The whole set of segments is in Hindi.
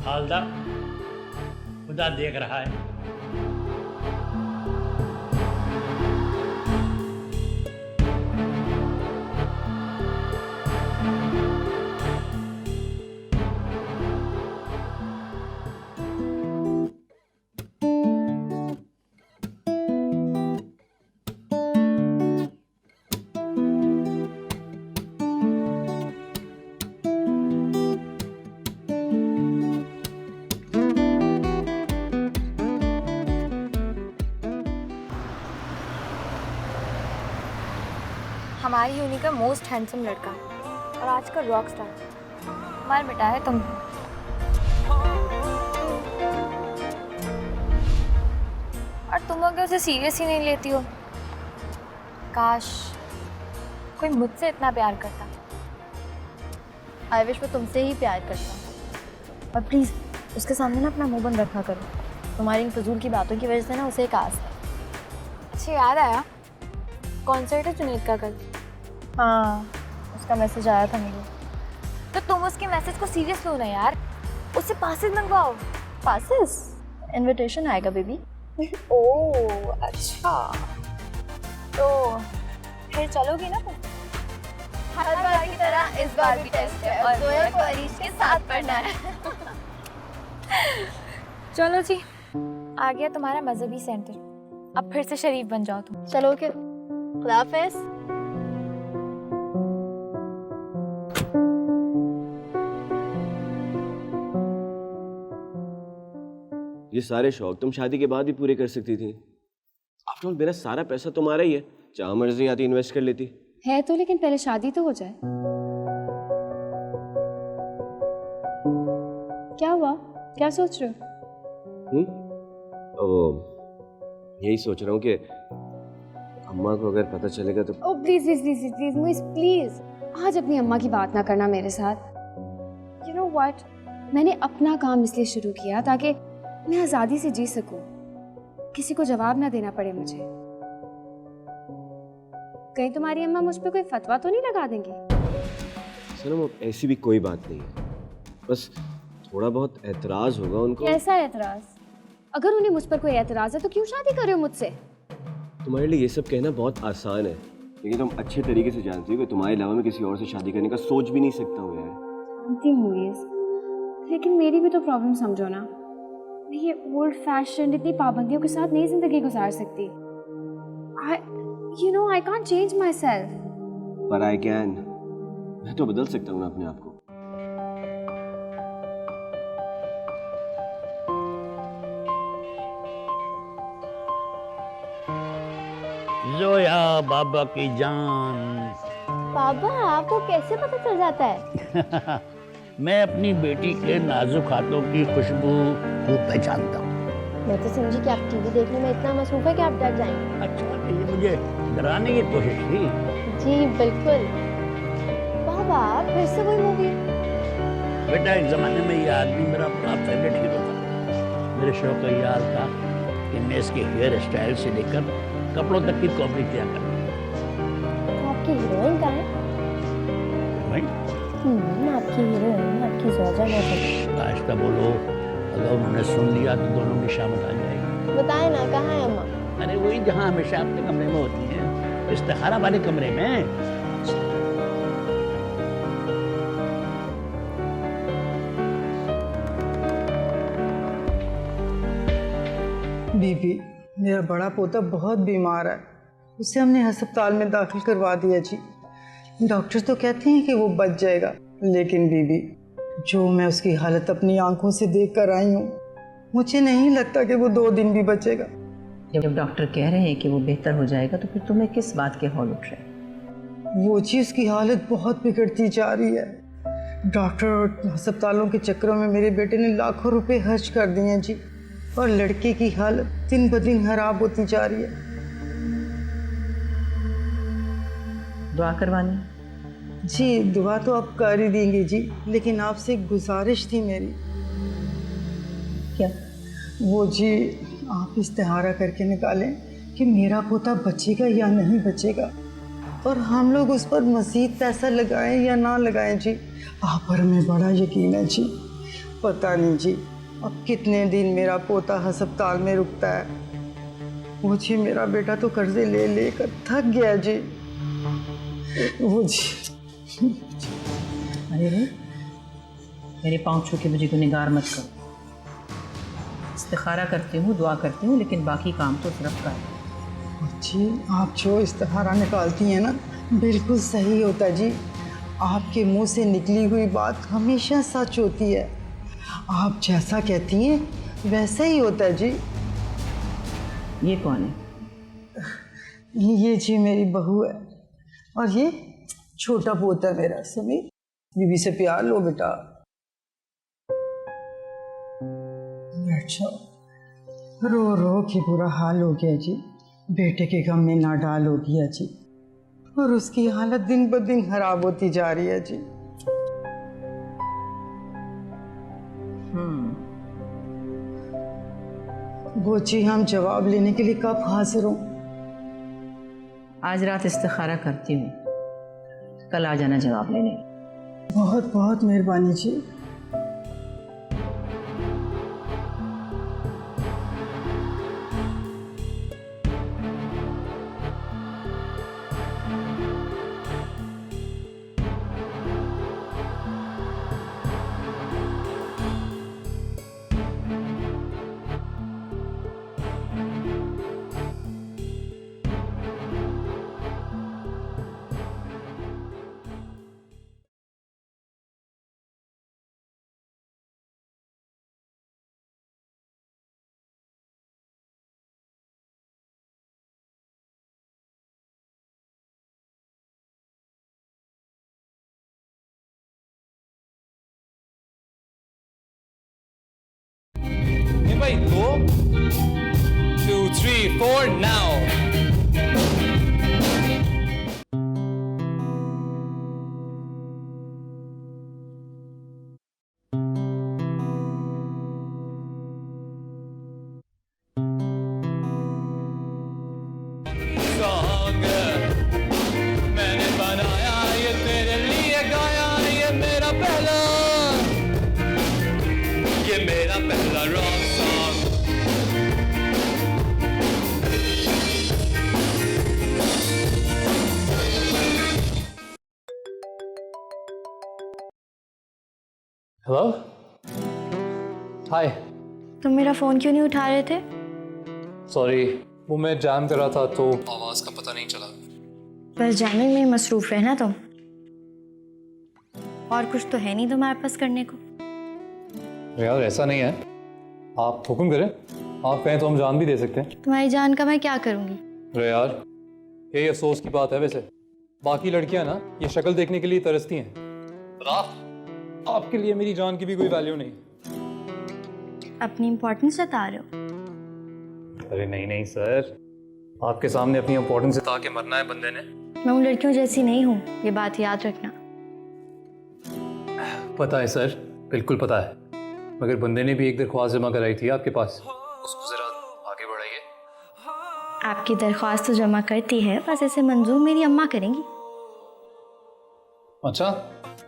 हालदा खुदा देख रहा है। हमारी यूनि का मोस्ट हैंडसम लड़का और आजकल रॉक स्टार मार मिटा है तुम। और तुम लोग उसे सीरियस ही नहीं लेती हो। काश कोई मुझसे इतना प्यार करता। आई विश वो तुमसे ही प्यार करता। और प्लीज़ उसके सामने ना अपना मुंह बंद रखा करो। तुम्हारी इन फजूल की बातों की वजह से ना उसे एक आस है। अच्छा याद आया, कॉन्सर्ट है जुनैद का कल। हाँ, उसका मैसेज आया था मुझे। तो तुम उसके मैसेज को सीरियस लो ना यार, उससे पासेस मंगवाओ। पासेस? इनविटेशन आएगा बेबी। ओह अच्छा, तो फिर चलोगी ना तुम? हर बार की तरह इस बार भी टेस्ट है और जोया को अरीश के साथ पढ़ना है। चलो जी, आ गया तुम्हारा मजहबी सेंटर। अब फिर से शरीफ बन जाओ तुम। चलो के खुदा हाफिज़। ये सारे शौक तुम शादी के बाद भी पूरे कर सकती थी। आफ्टर ऑल मेरा सारा पैसा तुम्हारा ही है, जहाँ मर्जी आती इन्वेस्ट कर लेती। है तो, लेकिन पहले शादी तो हो जाए। क्या हुआ, क्या सोच रहे हो? यही सोच रहा हूँ कि अम्मा को अगर पता चलेगा तो। Oh please please please please मुझे प्लीज आज अपनी अम्मा की बात ना करना मेरे साथ। यू नो व्हाट, मैंने अपना काम इसलिए शुरू किया ताकि मैं आज़ादी से जी सकूं, किसी को जवाब ना देना पड़े मुझे। कहीं तुम्हारी अम्मा मुझ पे कोई फतवा तो नहीं लगा देंगी? सनम अब ऐसी भी कोई बात नहीं है, बस थोड़ा बहुत एतराज होगा उनको। कैसा एतराज? अगर उन्हें मुझ पर कोई एतराज है तो क्यों शादी कर रहे हो मुझसे? तुम्हारे लिए ये सब कहना बहुत आसान है, लेकिन तुम अच्छे तरीके से जानती हो कि तुम्हारे अलावा मैं किसी और से शादी करने का सोच भी नहीं सकता हूँ यार। जानती हूँ, लेकिन मेरी भी तो प्रॉब्लम समझो ना। मैं ये ओल्ड फैशन इतनी पाबंदियों के साथ नई जिंदगी गुजार सकती। I can't change myself. पर I can. मैं तो बदल सकता हूँ ना अपने आप को। जोया बाबा की जान। बाबा आपको कैसे पता चल जाता है? मैं अपनी बेटी के नाजुक हाथों की खुशबू खूब पहचानता हूँ। मैं तो समझी कि आप टीवी देखने में इतना मसरूफ है कि आप डर जाएंगे। अच्छा, तो ये मुझे डराने की कोशिश थी। जी बिल्कुल। बाबा फिर से वही मूवी? बेटा एक जमाने में ये आदमी मेरा बड़ा फेवरेट हीरो था। मेरे शौक का ये हाल था कि मैं इसके हेयर स्टाइल से लेकर कपड़ों तक की कॉपी किया करता। तो आपकी हीरोइन कहाँ है? आपकी हीरोइन आपकी जोजा में। आहिस्ता बोलो, अगर उन्होंने सुन लिया तो दोनों की शामत आ जाएगी। बताए ना कहाँ है अम्मा? अरे वही जहाँ हमेशा अपने कमरे में होती है, इस्तिखारा वाले कमरे में। बीबी, मेरा बड़ा पोता बहुत बीमार है, उसे हमने अस्पताल में दाखिल करवा दिया जी। डॉक्टर तो कहते हैं कि वो बच जाएगा, लेकिन बीबी जो मैं उसकी हालत अपनी आंखों से देख कर आई हूँ, मुझे नहीं लगता कि वो 2 दिन भी बचेगा। जब डॉक्टर कह रहे हैं कि वो बेहतर हो जाएगा तो फिर तुम्हें किस बात के हौल उठ रहे? वो चीज़ की हालत बहुत बिगड़ती जा रही है। डॉक्टर और अस्पतालों के चक्करों में मेरे बेटे ने लाखों रुपए खर्च कर दिए हैं जी, और लड़के की हालत दिन ब दिन खराब होती जा रही है। दुआ करवानी? जी दुआ तो आप कर ही देंगे जी, लेकिन आपसे एक गुजारिश थी मेरी। क्या? वो जी आप इस्तिहारा करके निकालें कि मेरा पोता बचेगा या नहीं बचेगा, और हम लोग उस पर मज़ीद पैसा लगाएं या ना लगाएं जी। आप पर हमें बड़ा यकीन है जी, पता नहीं जी अब कितने दिन मेरा पोता अस्पताल में रुकता है। वो जी मेरा बेटा तो कर्जे ले लेकर थक गया जी। वो जी अरे रे, मेरे पाँव छू के मुझे गुनहगार मत करो। इस्तिखारा करती हूँ, दुआ करती हूँ, लेकिन बाकी काम तो सिर्फ कर। जी आप जो इस्तिखारा निकालती हैं ना बिल्कुल सही होता जी। आपके मुंह से निकली हुई बात हमेशा सच होती है। आप जैसा कहती हैं वैसा ही होता है जी। ये कौन है? ये जी मेरी बहू है और ये छोटा पोता है मेरा समीर। बीवी से प्यार लो बेटा। अच्छा रो रो के बुरा हाल हो गया जी। बेटे के गम में नाडाल हो गया जी और उसकी हालत दिन ब दिन खराब होती जा रही है जी। वो जी हम जवाब लेने के लिए कब हाजिर हों? आज रात इस्तिखारा करती हूँ, कल आ जाना जवाब लेने। बहुत बहुत मेहरबानी जी। भाई 2 2 3 4 now। सॉन्ग मैंने बनाया ये तेरे लिए गाया, ये मेरा पहला रॉक सॉन्ग। हेलो, हाय। तुम मेरा फ़ोन क्यों नहीं उठा रहे थे? सॉरी, वो मैं जैम कर रहा था तो आवाज़ का पता नहीं चला। बस जैमिंग में मसरूफ़ रहना तुम, और कुछ तो है नहीं तुम्हारे पास करने को। यार ऐसा नहीं है, आप हुक्म करें, आप कहें तो हम जान भी दे सकते हैं। तुम्हारी जान का मैं क्या करूँगी? अरे यार, ये अफसोस की बात है। वैसे बाकी लड़कियां ना ये शक्ल देखने के लिए तरसती हैं, पर आपके लिए मेरी जान की भी कोई वैल्यू नहीं। अपनी इम्पोर्टेंस जता रहे हो? अरे नहीं नहीं सर, आपके सामने अपनी इम्पोर्टेंस जता के मरना है बंदे ने। मैं उन लड़कियों जैसी नहीं हूँ, ये बात याद रखना। पता है सर, बिल्कुल पता है, मगर बंदे ने भी एक दरख्वास्त जमा कराई थी आपके पास, उसको जरा आगे बढ़ाइए। आपकी दरख्वास्त तो जमा करती है, बस इसे मंजूर मेरी अम्मा करेंगी। अच्छा,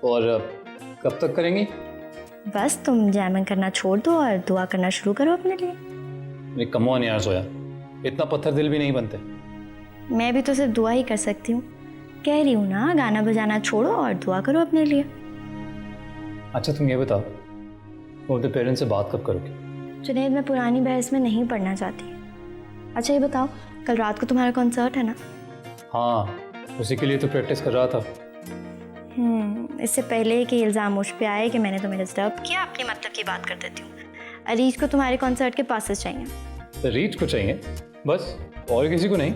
और कब तक करेंगी? बस तुम जैमिंग करना छोड़ दो और दुआ करना शुरू करो अपने लिए। अरे कम ऑन यार सोया, इतना पत्थर दिल भी नहीं बनते। मैं भी तो सिर्फ दुआ ही कर सकती हूँ, कह रही हूँ ना, गाना बजाना छोड़ो और दुआ करो अपने लिए। अच्छा तुम ये बताओ, वो अपने पेरेंट्स से बात कब करोगे? जुनैद, मैं पुरानी बहस में नहीं पढ़ना चाहती। अच्छा ये बताओ, कल रात को तुम्हारा कॉन्सर्ट है ना? हाँ, उसी के लिए तो प्रैक्टिस कर रहा था। इससे पहले कि इल्ज़ाम मुझ पे आए कि मैंने तुम्हें डिस्टर्ब किया, अपनी मतलब की बात कर देती हूँ। अरीज को तुम्हारे कॉन्सर्ट के पासेस चाहिए। तो रीच को चाहिए बस, और किसी को नहीं?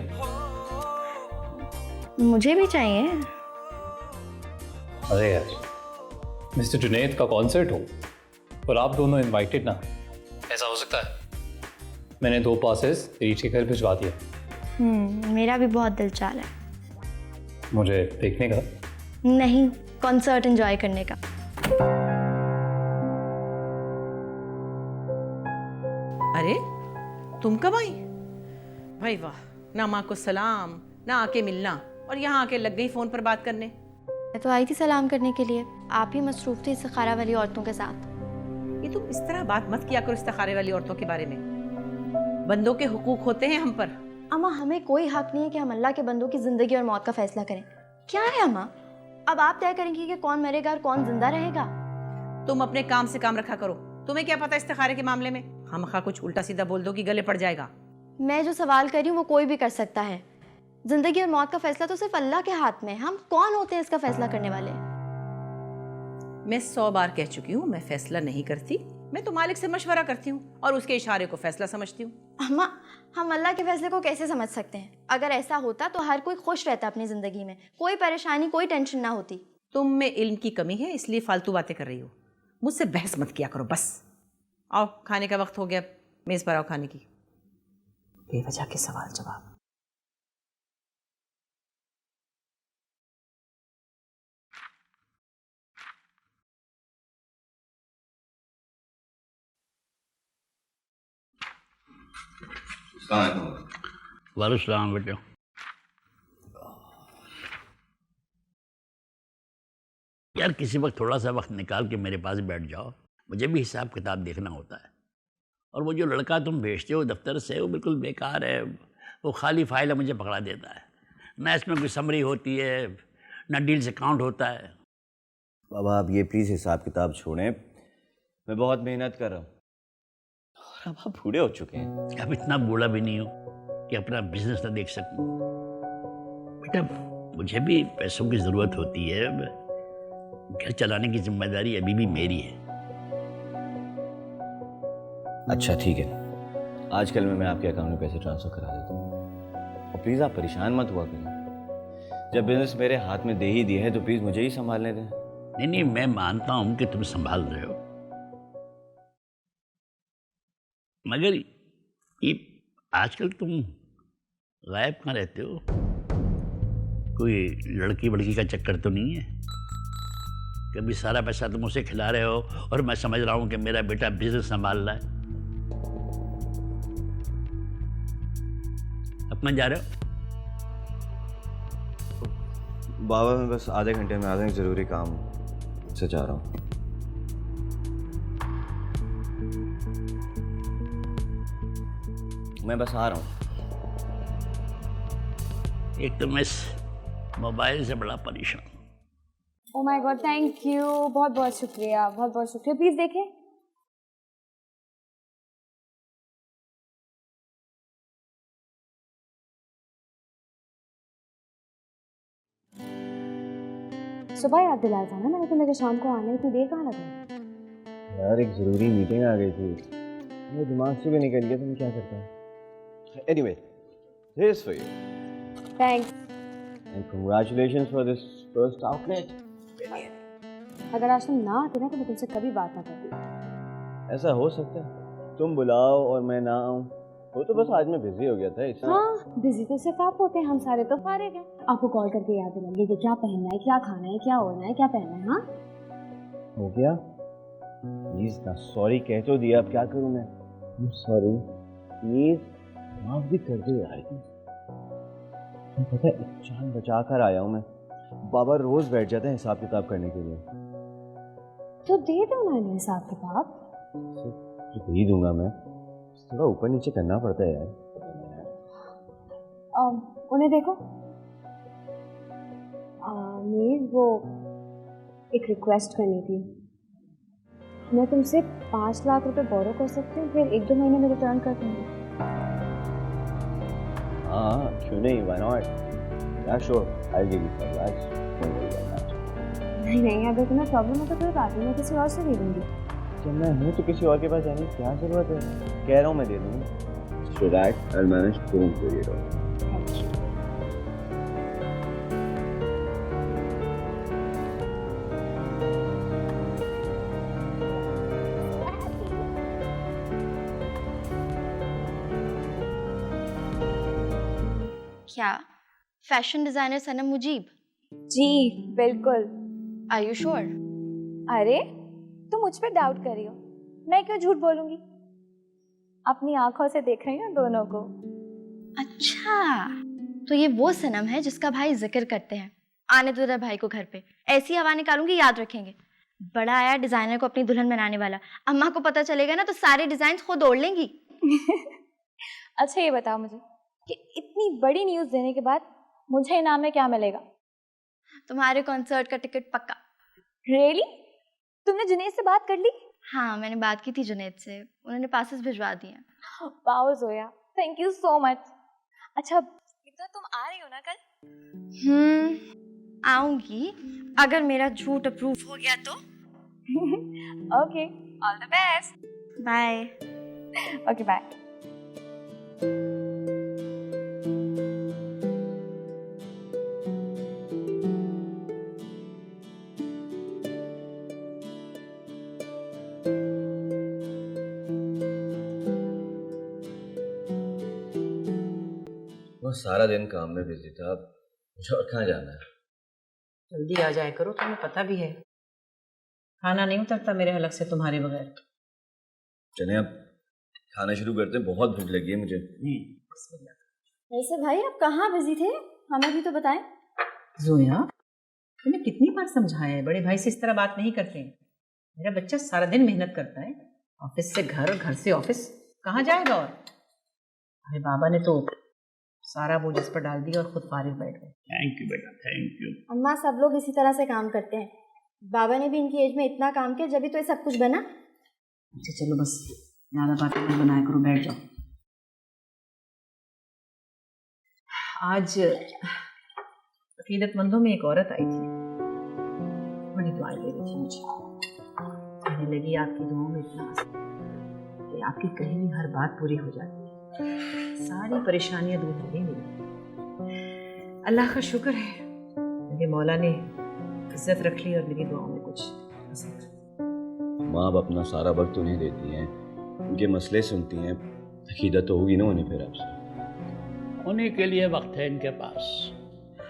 मुझे भी चाहिए। अरे यार, मिस्टर जुनैद का कॉन्सर्ट हो और आप दोनों इनवाइटेड ना, ऐसा हो सकता है? मैंने 2 पासेस रीच के घर भिजवा दिए। मेरा भी बहुत दिल चाह रहा है। मुझे देखने का? नहीं, कॉन्सर्ट एंजॉय करने का। अरे तुम कब आई? भाई वाह, ना माँ को सलाम, ना आके मिलना, और यहाँ आके लग गई फ़ोन पर बात करने। मैं तो आई थी सलाम करने के लिए, आप ही मसरूफ़ थे इस खारा वाली औरतों के साथ। ये तुम इस तरह बात मत किया करो इस्तिखारे वाली औरतों के बारे में। बंदों के हुकूक होते हैं हम पर। अम्मा हमें कोई हक नहीं है कि हम अल्लाह के बंदों की ज़िंदगी और मौत का फैसला करें। क्या है अम्मा, अब आप तय करेंगी कि कौन मरेगा और कौन जिंदा रहेगा। तुम अपने काम से काम रखा करो। तुम्हें क्या पता इस्तिखारे के मामले में? खामखा कुछ उल्टा सीधा बोल दो कि गले पड़ जाएगा। मैं जो सवाल कर रही हूँ वो कोई भी कर सकता है। जिंदगी और मौत का फैसला तो सिर्फ अल्लाह के हाथ में है। हम कौन होते हैं इसका फैसला करने वाले? मैं 100 बार कह चुकी हूँ, मैं फैसला नहीं करती। मैं तो मालिक से मशवरा करती हूँ और उसके इशारे को फैसला समझती हूँ। अम्मा हम अल्लाह के फैसले को कैसे समझ सकते हैं? अगर ऐसा होता तो हर कोई खुश रहता अपनी जिंदगी में, कोई परेशानी कोई टेंशन ना होती। तुम में इल्म की कमी है इसलिए फालतू बातें कर रही हो। मुझसे बहस मत किया करो बस। आओ खाने का वक्त हो गया, मेज़ पर आओ खाने की। बेवजह के सवाल जवाब। वालेकुम बेटे। यार किसी वक्त थोड़ा सा वक्त निकाल के मेरे पास बैठ जाओ, मुझे भी हिसाब किताब देखना होता है। और वो जो लड़का तुम भेजते हो दफ्तर से वो बिल्कुल बेकार है, वो खाली फाइल मुझे पकड़ा देता है। ना इसमें कोई समरी होती है, ना डील्स अकाउंट होता है। बाबा आप ये प्लीज़ हिसाब किताब छोड़ें, मैं बहुत मेहनत कर रहा हूँ और अब आप बूढ़े हो चुके हैं। अब इतना बूढ़ा भी नहीं हो कि अपना बिजनेस ना देख सकूं। बेटा मुझे भी पैसों की ज़रूरत होती है, घर चलाने की जिम्मेदारी अभी भी मेरी है। अच्छा ठीक है, आजकल मैं आपके अकाउंट में पैसे ट्रांसफ़र करा देता हूँ। और प्लीज़ आप परेशान मत हुआ करें। जब बिजनेस मेरे हाथ में दे ही दिया है तो प्लीज़ मुझे ही संभालने दें। नहीं नहीं, मैं मानता हूं कि तुम संभाल रहे हो, मगर ये आजकल तुम गायब कहाँ रहते हो? कोई लड़की वड़की का चक्कर तो नहीं है? कभी सारा पैसा तुम उसे खिला रहे हो और मैं समझ रहा हूं कि मेरा बेटा बिजनेस संभाल रहा है। अपना जा रहे हो? बाबा मैं बस आधे घंटे में आ रहा हूँ, ज़रूरी काम से जा रहा हूँ। मैं बस आ रहा हूँ। एक तो मैं इस मोबाइल से बड़ा परेशान। Oh my God, thank you, बहुत बहुत शुक्रिया, बहुत बहुत शुक्रिया। प्लीज देखें। सुबह याद दिलाया था ना मैंने तुम्हें कि शाम को आने, इतनी देर कहाँ लगी? यार एक ज़रूरी मीटिंग आ गई थी, मेरे दिमाग से भी निकल गया, तो मैं क्या करता हूँ। Anyway, this is for you. Thanks. And congratulations for this first outlet. अगर आज तुम ना आते ना तो मैं तुमसे कभी बात ना करती। ऐसा हो सकता है तुम बुलाओ और मैं ना आऊँ? वो तो बस आज मैं बिजी हो गया था इसलिए। हाँ, बिजी तो सिर्फ आप होते हैं, हम सारे तो फारिग हैं। आपको कॉल करके याद दिलाएंगे कि क्या पहनना है, क्या खाना है, क्या ओढ़ना है, क्या पहनना है। हाँ हो गया, प्लीज ना सॉरी कह तो दिया, अब क्या करूँ मैं? सॉरी प्लीज माफ भी कर दो यार। तुम पता है एक जान बचा कर आया हूँ मैं। बाबा रोज बैठ जाते हैं हिसाब किताब करने के लिए। तो दे दो ना इन्हें हिसाब किताब। तो दे ही दूंगा मैं, थोड़ा ऊपर नीचे करना पड़ता है यार। उन्हें देखो। मीर वो एक रिक्वेस्ट करनी थी। मैं तुमसे 5 लाख रुपए बोरो कर सकती हूँ, फिर 1-2 महीने में रिटर्न कर दूँगी। हाँ क्यों नहीं, व्हाई नॉट? या sure, I will give you 5 lakh. नहीं, अगर तुम्हें प्रॉब्लम हो तो कोई बात नहीं, मैं किसी और से दे दूँगी। जब मैं हूँ तो किसी और के पास जाने की क्या जरूरत है? कह रहा हूँ मैं दे दूँगा। So that I'll manage to figure it out. क्या फैशन डिजाइनर सनम मुजीब? जी बिल्कुल। Are you sure? अरे तुम मुझ पे डाउट कर रही हो, मैं क्यों झूठ बोलूंगी? अपनी आंखों से देख रही हूँ दोनों को। अच्छा, तो ये वो सनम है जिसका भाई जिक्र करते हैं। आने दो जरा भाई को घर पे, ऐसी हवा निकालूंगी याद रखेंगे। बड़ा आया डिजाइनर को अपनी दुल्हन बनाने वाला। अम्मा को पता चलेगा ना तो सारे डिजाइन खुद ओढ़ लेंगी। अच्छा ये बताओ मुझे कि इतनी बड़ी न्यूज़ देने के बाद मुझे इनाम में क्या मिलेगा? तुम्हारे कॉन्सर्ट का टिकट पक्का। रियली? तुमने जुनैद से बात कर ली? हाँ, मैंने बात की थी जुनैद से, उन्होंने पासेस भिजवा दिए। Wow Zoya, thank you so much. अच्छा तो तुम आ रही हो ना कल? आऊंगी अगर मेरा झूठ अप्रूव हो गया तो। Okay, all the best. Bye. Okay bye. वो सारा दिन काम में बिजी था, मुझे और कहाँ जाना है। जल्दी आ जाया करो, तुम्हें पता भी है खाना नहीं उतरता मेरे हलक से तुम्हारे बगैर। चले अब खाना शुरू करते हैं, बहुत भूख लगी है मुझे। वैसे भाई आप कहाँ बिजी थे, हमें भी तो बताएं। जोया, तुम्हें कितनी बार समझाया है बड़े भाई से इस तरह बात नहीं करते हैं। मेरा बच्चा सारा दिन मेहनत करता है, ऑफिस से घर, घर से ऑफिस, कहाँ जाएगा? और अरे बाबा ने तो सारा बोझ इस पर डाल दिया और खुद फारिग बैठ गए। थैंक यू बेटा, थैंक यू। अम्मा सब लोग इसी तरह से काम करते हैं, बाबा ने भी इनकी एज में इतना काम किया जब भी तो ये सब कुछ बना। अच्छा चलो बस ज़्यादा बातें नहीं बनाया करो, बैठ जाओ। आज अकीदतमंदों में एक औरत आई थी, बड़ी दुआएं दे रही थी मुझे। कहने लगी आपकी दुआओं में इतना असर कि आपकी कही हुई हर बात पूरी हो जाती है, सारी परेशानियां दूर हो गई मेरी। अल्लाह का शुक्र है मेरे मौला ने इज्जत रख ली और मेरी दुआओं में कुछ असर। माँ अब अपना सारा वक्त उन्हें देती हैं, उनके मसले सुनती हैं, अकीदत तो होगी ना उन्हें फिर आपसे। उन्हीं के लिए वक्त है इनके पास।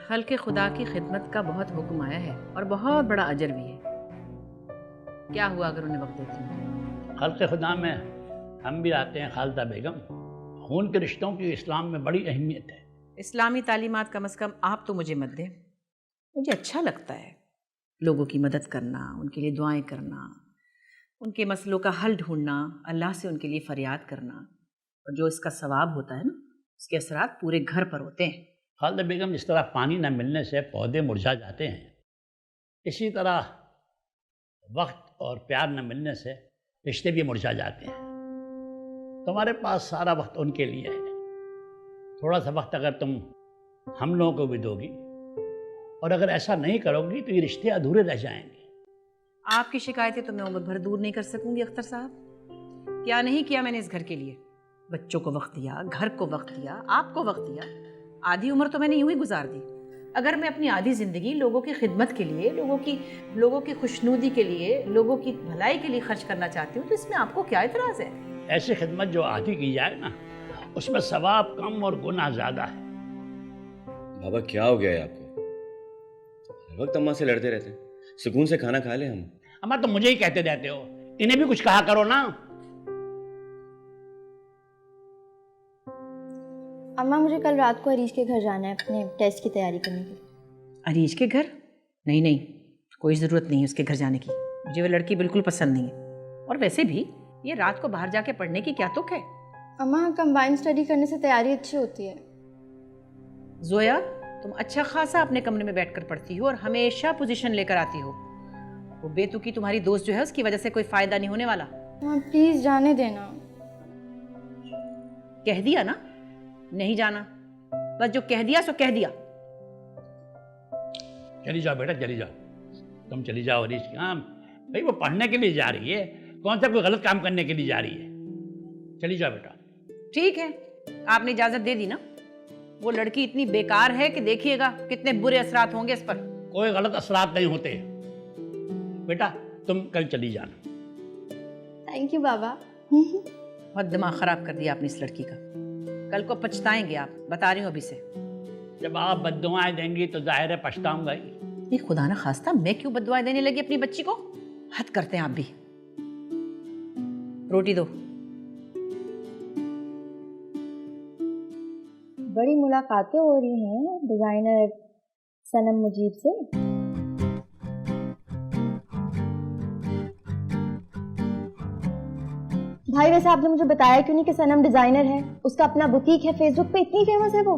खल्क़े खुदा की खिदमत का बहुत हुक्म आया है और बहुत बड़ा अजर भी है। क्या हुआ अगर उन्हें वक्त देती हूँ? खल्क़े खुदा में हम भी आते हैं खालदा बेगम। खून के रिश्तों की इस्लाम में बड़ी अहमियत है। इस्लामी तालीमात कम से कम आप तो मुझे मत दें। मुझे अच्छा लगता है लोगों की मदद करना, उनके लिए दुआएं करना, उनके मसलों का हल ढूंढना, अल्लाह से उनके लिए फरियाद करना, और जो इसका सवाब होता है ना, उसके असरात पूरे घर पर होते हैं। खालदा बेगम, जिस तरह पानी न मिलने से पौधे मुरझा जाते हैं, इसी तरह वक्त और प्यार न मिलने से रिश्ते भी मुरझा जाते हैं। तुम्हारे पास सारा वक्त उनके लिए है। थोड़ा सा वक्त अगर तुम हम लोगों को भी दोगी और अगर ऐसा नहीं करोगी तो ये रिश्ते अधूरे रह जाएंगे। आपकी शिकायतें तो मैं उम्र भर दूर नहीं कर सकूंगी अख्तर साहब। क्या नहीं किया मैंने इस घर के लिए? बच्चों को वक्त दिया, घर को वक्त दिया, आपको वक्त दिया। आधी उम्र तो मैंने यूं ही गुजार दी। अगर मैं अपनी आधी ज़िंदगी लोगों की खिदमत के लिए, लोगों की खुशनुदी के लिए, लोगों की भलाई के लिए खर्च करना चाहती हूँ, तो इसमें आपको क्या इतराज़ है? ऐसी खिदमत जो आधी की जाए ना, उसमें सवाब कम और गुनाह ज़्यादा है। बाबा क्या हो गया है आपको? हर वक्त अम्मा से लड़ते रहते हैं, सुकून से खाना खा ले। हम अम्मा तो मुझे ही कहते रहते हो, इन्हें भी कुछ कहा करो ना। अम्मा मुझे कल रात को अरीश के घर जाना है अपने टेस्ट की तैयारी करने के लिए। अरीश के घर? नहीं नहीं, कोई ज़रूरत नहीं है उसके घर जाने की। मुझे वो लड़की बिल्कुल पसंद नहीं है। और वैसे भी ये रात को बाहर जाके पढ़ने की क्या तुक है? अम्मा कंबाइंड स्टडी करने से तैयारी अच्छी होती है। जोया, तुम अच्छा खासा अपने कमरे में बैठकर पढ़ती हो और हमेशा पोजीशन लेकर आती हो। वो बेतुकी तुम्हारी दोस्त जो है, उसकी वजह से कोई फ़ायदा नहीं होने वाला। हाँ प्लीज़ जाने देना। कह दिया ना, नहीं जाना। बस जो कह दिया सो कह दिया। चली जाओ बेटा, चली जाओ, तुम चली जाओ हरीश के। हाँ भाई, वो पढ़ने के लिए जा रही है, कौन सा कोई गलत काम करने के लिए जा रही है। चली जाओ बेटा। ठीक है, आपने इजाज़त दे दी ना। वो लड़की इतनी बेकार है कि देखिएगा कितने बुरे असरात होंगे इस पर। कोई गलत असरात नहीं होते बेटा, तुम कल चली जाना। थैंक यू बाबा। बहुत दिमाग ख़राब कर दिया आपने इस लड़की का। कल को पछताएंगे आप, बता रही हूँ अभी से। जब आप बद्दुआएं देंगी तो जाहिर है पछताऊंगा ही। ये खुदा ना खास्ता मैं क्यों बद्दुआएं देने लगी अपनी बच्ची को? हद करते हैं आप भी। रोटी दो। बड़ी मुलाकातें हो रही हैं डिजाइनर सनम मुजीब से। भाई वैसे आपने मुझे बताया क्यों नहीं कि सनम डिजाइनर है, उसका अपना बुटीक है, फेसबुक पे इतनी फेमस है वो।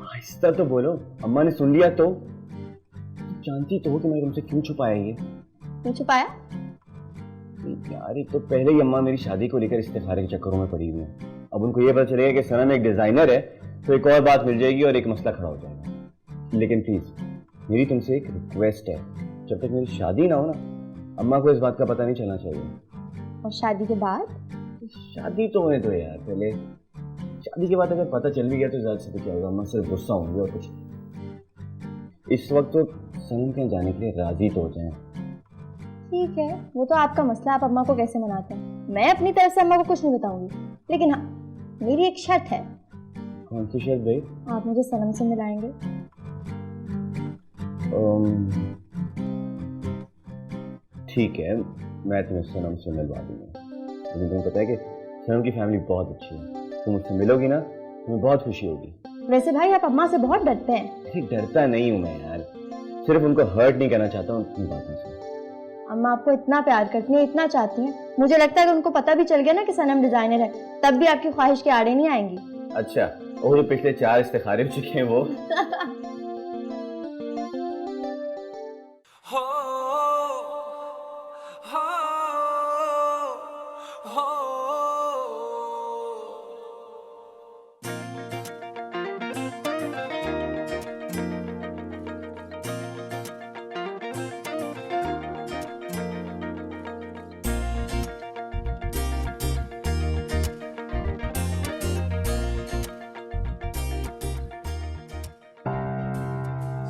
आहिस्ता तो बोलो, अम्मा ने सुन लिया तो। तुम जानती तो हो कि मैंने तुमसे क्यों छुपाया ये। क्यों छुपाया? यार एक तो पहले ही अम्मा मेरी शादी को लेकर इस्तिखारे के चक्करों में पड़ी हुई है। अब उनको ये पता चलेगा कि सनम एक डिजाइनर है तो एक और बात मिल जाएगी और एक मसला खड़ा हो जाएगा। लेकिन प्लीज मेरी तुमसे एक रिक्वेस्ट है, जब तक मेरी शादी ना हो ना, अम्मा को इस बात का पता नहीं चलना चाहिए। और शादी के बाद? शादी तो होने दो यार, पहले शादी के बाद अगर पता चल भी गया तो ज्यादा से क्या होगा, अम्मा सिर्फ गुस्सा होंगे और कुछ नहीं। इस वक्त तो सनम कहीं जाने के लिए राजी तो हो जाए। ठीक है, वो तो आपका मसला, आप अम्मा को कैसे मनाते हैं। मैं अपनी तरफ से अम्मा को कुछ नहीं बताऊंगी, लेकिन हाँ मेरी एक शर्त है। कौन सी शर्त भाई? आप मुझे सनम से मिलाएंगे। ठीक है, मैं तुम्हें सनम से मिलवा दूंगा। लेकिन तुम्हें पता है कि सनम की फैमिली बहुत अच्छी है, तुम मुझसे मिलोगी ना तुम्हें बहुत खुशी होगी। वैसे भाई आप अम्मा से बहुत डरते हैं। डरता नहीं हूँ मैं यार, सिर्फ उनको हर्ट नहीं करना चाहता हूँ अपनी बातों से। अम्मा आपको इतना प्यार करती हैं, इतना चाहती हैं, मुझे लगता है कि उनको पता भी चल गया ना कि सनम डिजाइनर है, तब भी आपकी ख्वाहिश के आड़े नहीं आएंगी। अच्छा, और जो पिछले 4 इस्तिखारे हो चुके हैं वो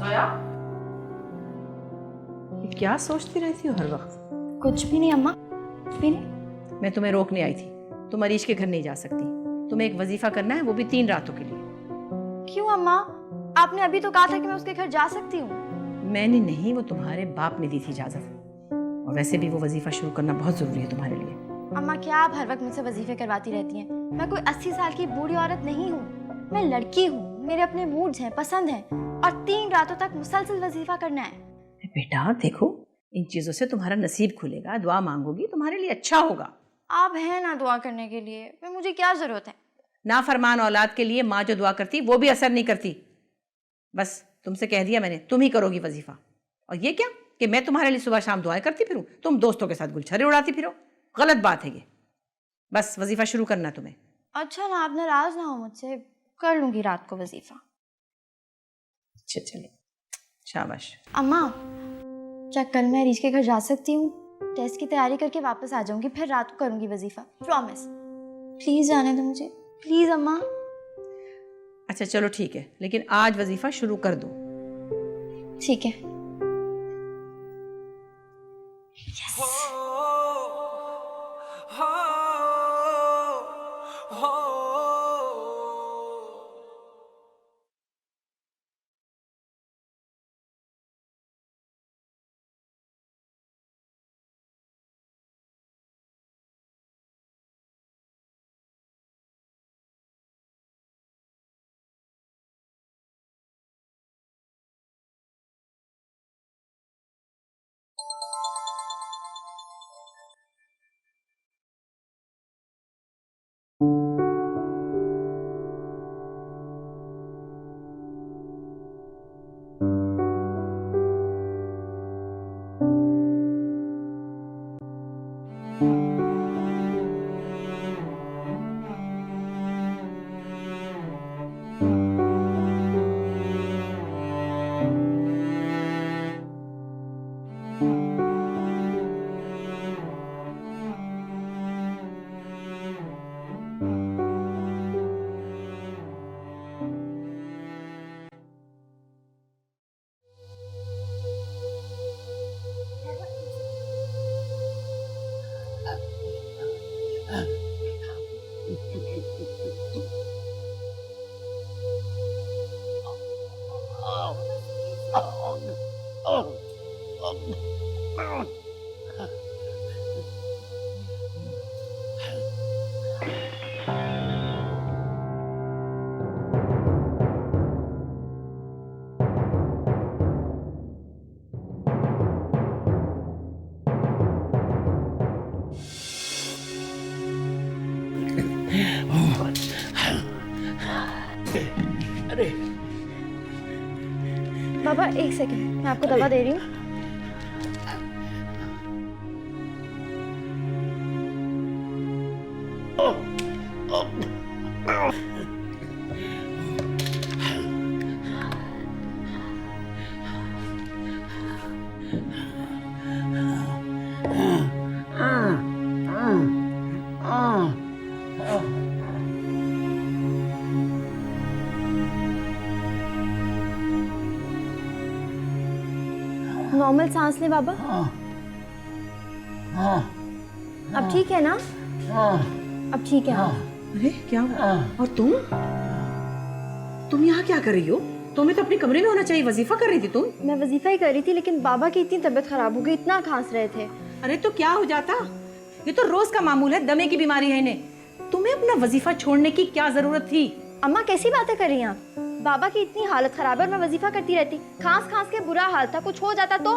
जोया, क्या सोचती रहती हो हर वक्त? कुछ भी नहीं अम्मा, कुछ भी नहीं। मैं तुम्हें रोकने आई थी, तुम अरीश के घर नहीं जा सकती, तुम्हें एक वजीफा करना है, वो भी 3 रातों के लिए। क्यों अम्मा? आपने अभी तो कहा था कि मैं उसके घर जा सकती हूँ। मैंने नहीं, वो तुम्हारे बाप ने दी थी इजाजत। और वैसे भी वो वजीफा शुरू करना बहुत जरूरी है तुम्हारे लिए। अम्मा क्या आप हर वक्त मुझसे वजीफे करवाती रहती हैं? मैं कोई 80 साल की बूढ़ी औरत नहीं हूँ, मैं लड़की हूँ, मेरे अपने मूड्स हैं, पसंद हैं, और 3 रातों तक मुसलसल वजीफा करना है। बेटा देखो, इन चीजों से तुम्हारा नसीब खुलेगा, दुआ मांगोगी तुम्हारे लिए अच्छा होगा। आप हैं ना दुआ करने के लिए, फिर मुझे क्या जरूरत है? नाफरमान औलाद के लिए माँ जो दुआ करती वो भी असर नहीं करती। बस तुमसे कह दिया मैंने, तुम ही करोगी वजीफा। और ये क्या कि मैं तुम्हारे लिए सुबह शाम दुआएं करती फिरूं, तुम दोस्तों के साथ गुलछरे उड़ाती फिरो, गलत बात है ये। बस वजीफा शुरू करना तुम्हें। अच्छा ना, आप नाराज ना हो मुझसे, कर लूंगी रात को वजीफा। अच्छा चलो, शाबाश। अम्मा क्या कल मैं अरीश के घर जा सकती हूँ? टेस्ट की तैयारी करके वापस आ जाऊंगी, फिर रात को करूंगी वजीफा, प्रॉमिस। प्लीज जाने दो मुझे, प्लीज अम्मा। अच्छा चलो ठीक है, लेकिन आज वजीफा शुरू कर दो। ठीक है। अरे बाबा एक सेकंड, मैं आपको दवा दे रही हूँ। नॉर्मल सांस लें बाबा। अब ठीक है ना? अब ठीक है। अरे क्या हुआ? और तुम यहाँ क्या कर रही हो? तुम्हें तो अपने कमरे में होना चाहिए, वजीफा कर रही थी तुम। मैं वजीफा ही कर रही थी, लेकिन बाबा की इतनी तबीयत खराब हो गई, इतना खांस रहे थे। अरे तो क्या हो जाता? ये तो रोज का मामूल है, दमे की बीमारी है इन्हें। तुम्हें अपना वजीफा छोड़ने की क्या जरूरत थी? अम्मा कैसी बातें कर रही हैं आप? बाबा की इतनी हालत खराब है और मैं वजीफा करती रहती। खांस खांस के बुरा हाल था, कुछ हो जाता तो?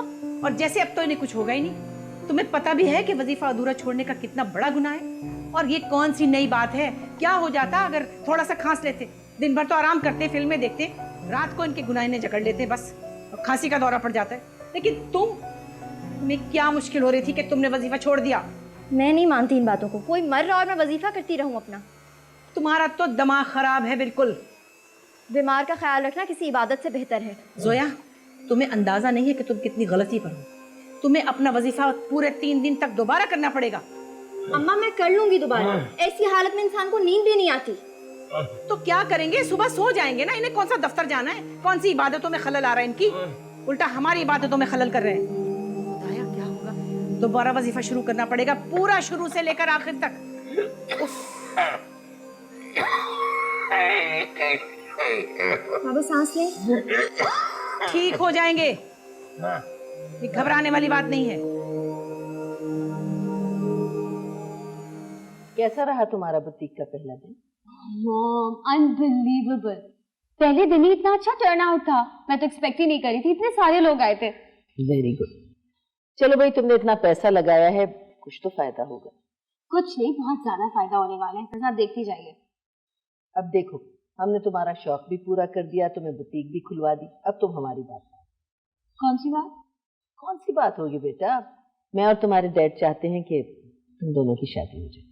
और जैसे अब तो इन्हें कुछ होगा ही नहीं। तुम्हें पता भी है कि वजीफा अधूरा छोड़ने का कितना बड़ा गुनाह है। और ये कौन सी नई बात है? क्या हो जाता अगर थोड़ा सा खांस लेते? दिन भर तो आराम करते, फिल्में देखते, रात को इनके गुनाह इन्हें जकड़ लेते बस, और खांसी का दौरा पड़ जाता है। लेकिन तुम्हें क्या मुश्किल हो रही थी कि तुमने वजीफा छोड़ दिया? मैं नहीं मानती इन बातों को। कोई मर रहा और मैं वजीफा करती रहूं अपना। तुम्हारा तो दिमाग खराब है बिल्कुल। बीमार का ख्याल रखना किसी इबादत से बेहतर है। जोया, तुम्हें अंदाजा नहीं है कि तुम कितनी गलती पर हो। तुम्हें अपना वजीफा पूरे 3 दिन तक दोबारा करना पड़ेगा। अम्मा मैं कर लूंगी दोबारा। ऐसी हालत में इंसान को नींद भी नहीं आती। तो क्या करेंगे? सुबह सो जाएंगे ना। इन्हें कौन सा दफ्तर जाना है? कौन सी इबादतों में खलल आ रहा है इनकी? उल्टा हमारी इबादतों में खलल कर रहे हैं। बताया क्या होगा? दोबारा वजीफा शुरू करना पड़ेगा, पूरा शुरू से लेकर आखिर तक। बाबा सांस ले। ठीक हो जाएंगे, ये घबराने वाली बात नहीं है। कैसा रहा तुम्हारा बुटीक का पहला दिन? Mom unbelievable. पहले दिन ही इतना अच्छा टर्नआउट था। मैं तो एक्सपेक्ट ही नहीं करी थी, इतने सारे लोग आए थे। Very good. चलो भाई, तुमने इतना पैसा लगाया है, कुछ तो फायदा होगा। कुछ नहीं, बहुत ज्यादा फायदा होने वाला है, बस आप देखती जाइए। अब देखो, हमने तुम्हारा शौक भी पूरा कर दिया, तुम्हें बुटीक भी खुलवा दी। अब तुम हमारी बात मानो। कौन सी बात? कौन सी बात होगी बेटा? मैं और तुम्हारे डैड चाहते हैं कि तुम दोनों की शादी हो जाए।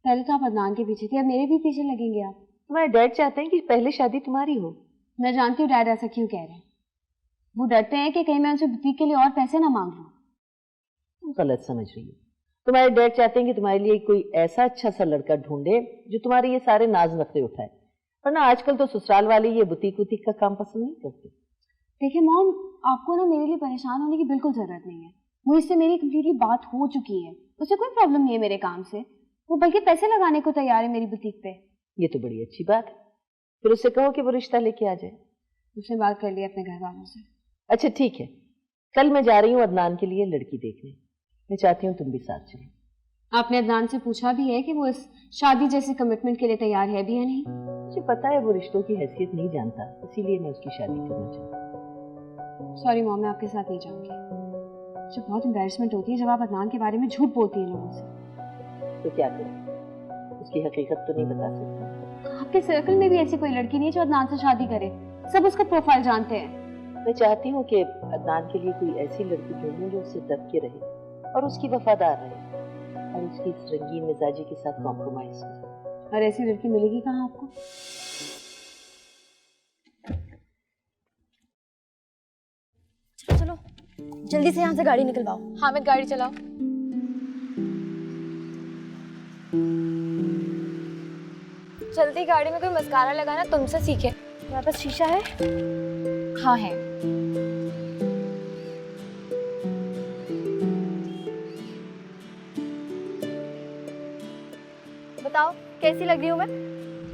पहले तो आप अदनान के पीछे थे, अब मेरे भी पीछे लगेंगे आप? तुम्हारे डैड चाहते हैं कि पहले शादी तुम्हारी हो। मैं जानती हूँ डैड ऐसा क्यों कह रहे हैं। वो डरते हैं कि कहीं मैं उनसे बुटीक के लिए और पैसे ना मांग लूं। तुम गलत समझ रही हो। तुम्हारे डैड चाहते हैं कि तुम्हारे लिए कोई ऐसा अच्छा सा लड़का ढूंढे जो तुम्हारे ये सारे नाज नखरे उठाए। वरना आजकल तो ससुराल वाले ये बुटीक वुटीक का काम पसंद नहीं करते। देखिए मॉम, आपको ना मेरे लिए परेशान होने की बिल्कुल जरूरत नहीं है। वो इससे मेरी कंप्लीटली बात हो चुकी है, उसे कोई प्रॉब्लम नहीं है मेरे काम से। वो बल्कि पैसे लगाने को तैयार है मेरी बुटीक पे। ये तो बड़ी अच्छी बात है। फिर उससे कहो कि वो रिश्ता लेके आ जाए। उसने बात कर ली अपने घर वालों से। अच्छा ठीक है, कल मैं जा रही हूँ अदनान के लिए लड़की देखने। मैं चाहती हूँ तुम भी साथ चलो। आपने अदनान से पूछा भी है कि वो इस शादी जैसी कमिटमेंट के लिए तैयार है भी या नहीं? मुझे पता है वो रिश्तों की हैसियत नहीं जानता, इसीलिए मैं उसकी शादी करना चाहती हूँ। सॉरी मॉम, मैं आपके साथ नहीं जाऊंगी। मुझे बहुत एम्बैरेसमेंट होती है जब आप अदनान के बारे में झूठ बोलती हैं लोगों से। तो क्या करें, उसकी हकीकत तो नहीं बता सकता। आपके सर्कल में भी ऐसी कोई लड़की नहीं है जो अदनान से शादी करे। सब उसका प्रोफाइल जानते हैं। मैं चाहती हूँ कि अदनान के लिए कोई ऐसी लड़की ढूंढूं जो उससे डट के रहे और उसकी वफादार रहे और उसकी इस रंगीन मिजाजी के साथ कॉम्प्रोमाइज करे। और ऐसी लड़की मिलेगी कहाँ आपको? चलो जल्दी से यहाँ से गाड़ी निकलवाओ। हाँ मैं गाड़ी चलाओ। जल्दी गाड़ी में कोई मस्कारा लगाना तुमसे सीखे। तुम्हारे पास शीशा है? हाँ है। बताओ कैसी लग रही हूँ मैं?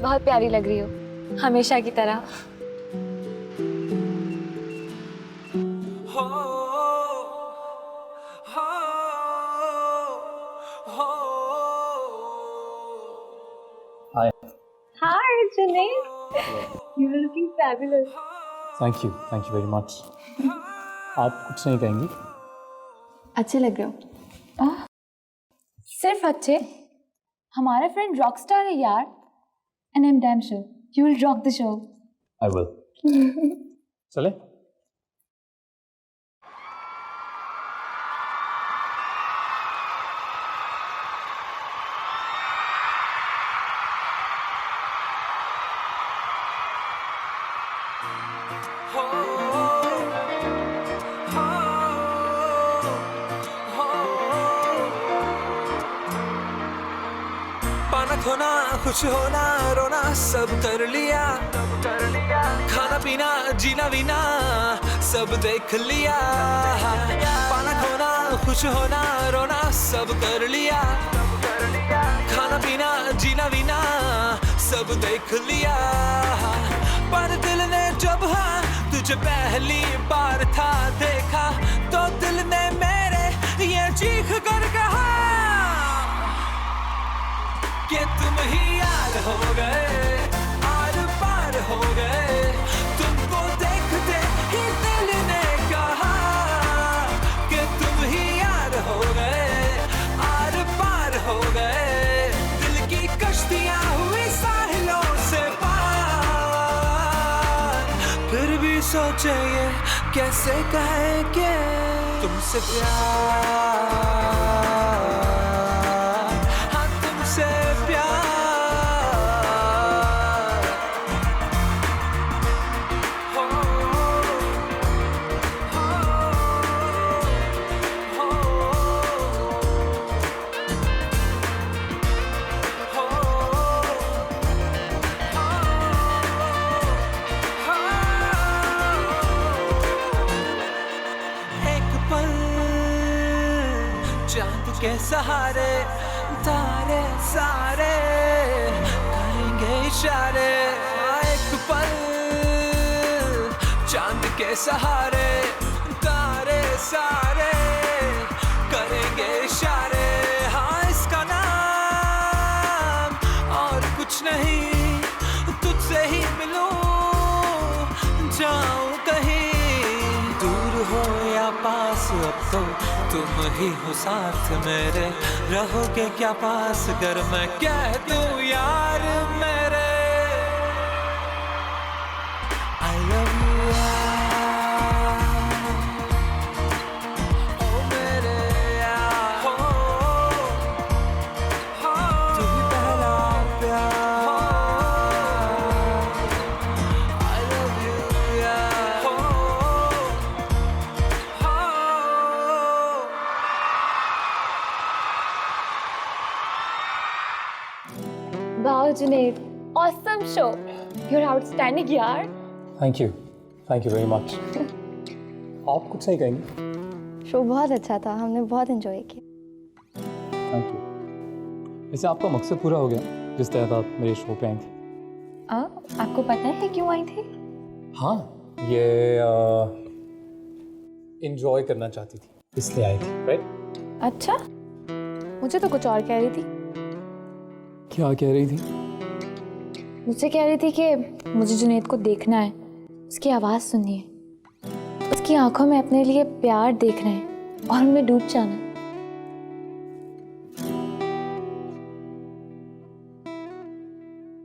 बहुत प्यारी लग रही हो, हमेशा की तरह। Hi. Hi Junaid, you are looking fabulous. Thank you very much. आप कुछ नहीं कहेंगी? अच्छे लग रहे हो। सिर्फ अच्छे? हमारा फ्रेंड रॉकस्टार है यार। And I am damn sure You will rock the show. I will. चले? पाना खोना खुश होना रोना सब कर लिया खाना पीना जीना वीना सब देख लिया पाना खोना खुश होना रोना सब कर लिया खाना पीना जीना वीना सब देख लिया पर दिल ने जब हाँ तुझे पहली बार था देखा तो दिल ने मेरे ये चीख कर कहा कि तुम ही यार हो गए आर पार हो गए तुमको देखते ही दिल ने कहा कि तुम ही यार हो गए आर पार हो गए दिल की कश्तियां हुई साहिलों से पार फिर भी सोचे ये कैसे कहे कि तुमसे प्यार के सहारे तारे सारे करेंगे इशारे एक पल चांद के सहारे तारे सारे करेंगे इशारे हाँ इसका नाम और कुछ नहीं तुझसे ही मिलूं जाऊं कहीं दूर हो या पास अब तो तुम ही हो साथ मेरे रहोगे क्या पास अगर मैं कह दूं यार मेरे I love you यार ओ मेरे यार तू ही पहला प्यार I love you यार Wow, Junaid. Awesome show. You're outstanding, यार. Thank you very much. आप कुछ नहीं कहेंगे? शो बहुत अच्छा था, हमने बहुत एंजॉय किया। Thank you. वैसे आपका मकसद पूरा हो गया जिस तहत आप मेरे शो पे आई थी। आपको पता है क्यों आई थी? हाँ, ये enjoy करना चाहती थी इसलिए आई थी, राइट? अच्छा, मुझे तो कुछ और कह रही थी। क्या कह रही थी? मुझसे कह रही थी कि मुझे जुनैद को देखना है, उसकी आवाज़ सुननी है, उसकी आंखों में अपने लिए प्यार देखना है और उनमें डूब जाना है।